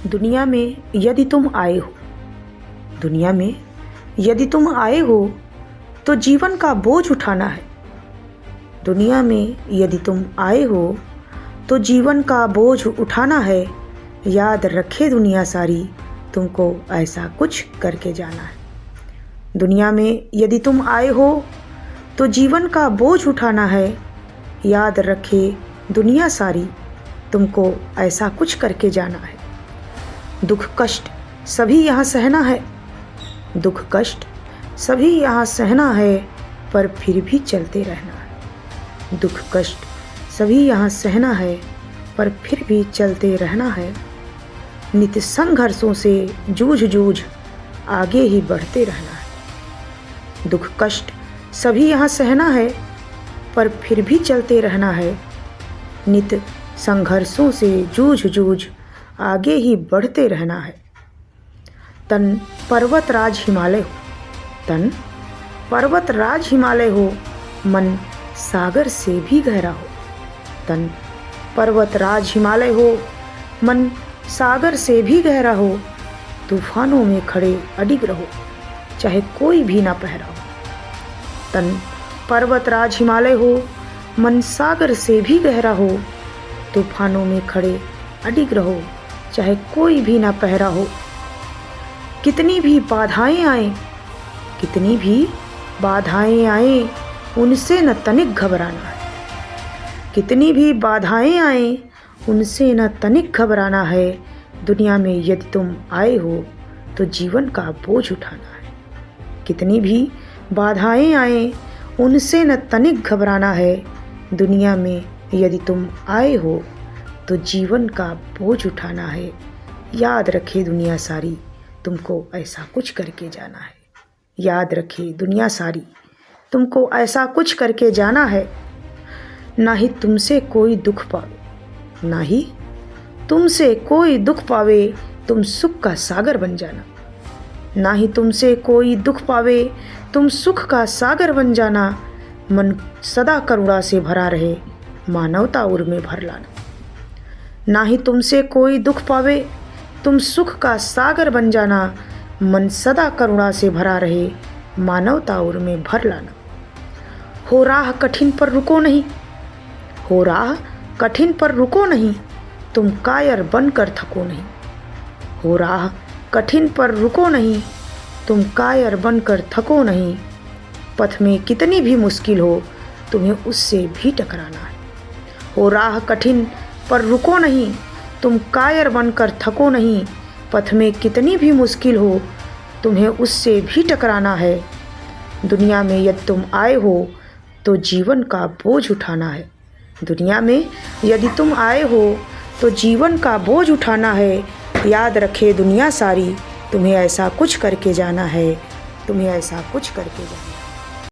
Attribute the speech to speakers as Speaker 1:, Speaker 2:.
Speaker 1: दुनिया में यदि तुम आए हो, दुनिया में यदि तुम आए हो तो जीवन का बोझ उठाना है। दुनिया में यदि तुम आए हो तो जीवन का बोझ उठाना है। याद रखे दुनिया सारी, तुमको ऐसा कुछ करके जाना है। दुनिया में यदि तुम आए हो तो जीवन का बोझ उठाना है। याद रखे दुनिया सारी, तुमको ऐसा कुछ करके जाना है। दुख कष्ट सभी यहाँ सहना है, दुख कष्ट सभी यहाँ सहना है, पर फिर भी चलते रहना है। दुख कष्ट सभी यहाँ सहना है, पर फिर भी चलते रहना है। नित्य संघर्षों से जूझ आगे ही बढ़ते रहना है। दुख कष्ट सभी यहाँ सहना है, पर फिर भी चलते रहना है। नित्य संघर्षों से जूझ आगे ही बढ़ते रहना है। तन पर्वत राज हिमालय हो, तन पर्वत राज हिमालय हो, मन सागर से भी गहरा हो। तन पर्वत राज हिमालय हो, मन सागर से भी गहरा हो। तूफानों में खड़े अडिग रहो, चाहे कोई भी ना पहरा हो। तन पर्वत राज हिमालय हो, मन सागर से भी गहरा हो। तूफानों में खड़े अडिग रहो, चाहे कोई भी ना पहरा हो। कितनी भी बाधाएं आए, कितनी भी बाधाएं आए, उनसे न तनिक घबराना है। कितनी भी बाधाएं आए, उनसे न तनिक घबराना है। दुनिया में यदि तुम आए हो तो जीवन का बोझ उठाना है। कितनी भी बाधाएं आए, उनसे न तनिक घबराना है। दुनिया में यदि तुम आए हो तो जीवन का बोझ उठाना है। याद रखे दुनिया सारी, तुमको ऐसा कुछ करके जाना है। याद रखे दुनिया सारी, तुमको ऐसा कुछ करके जाना है। ना ही तुमसे कोई दुख पावे, ना ही तुमसे कोई दुख पावे, तुम सुख का सागर बन जाना। ना ही तुमसे कोई दुख पावे, तुम सुख का सागर बन जाना। मन सदा करुणा से भरा रहे, मानवता उर में भर लाना। ना ही तुमसे कोई दुख पावे, तुम सुख का सागर बन जाना। मन सदा करुणा से भरा रहे, मानवता उर में भर लाना। हो राह कठिन पर रुको नहीं, हो राह कठिन पर रुको नहीं, तुम कायर बनकर थको नहीं। हो राह कठिन पर रुको नहीं, तुम कायर बनकर थको नहीं। पथ में कितनी भी मुश्किल हो, तुम्हें उससे भी टकराना है। हो राह कठिन पर रुको नहीं, तुम कायर बनकर थको नहीं। पथ में कितनी भी मुश्किल हो, तुम्हें उससे भी टकराना है। दुनिया में यदि तुम आए हो तो जीवन का बोझ उठाना है। दुनिया में यदि तुम आए हो तो जीवन का बोझ उठाना है। याद रखे दुनिया सारी, तुम्हें ऐसा कुछ करके जाना है। तुम्हें ऐसा कुछ करके जाना है।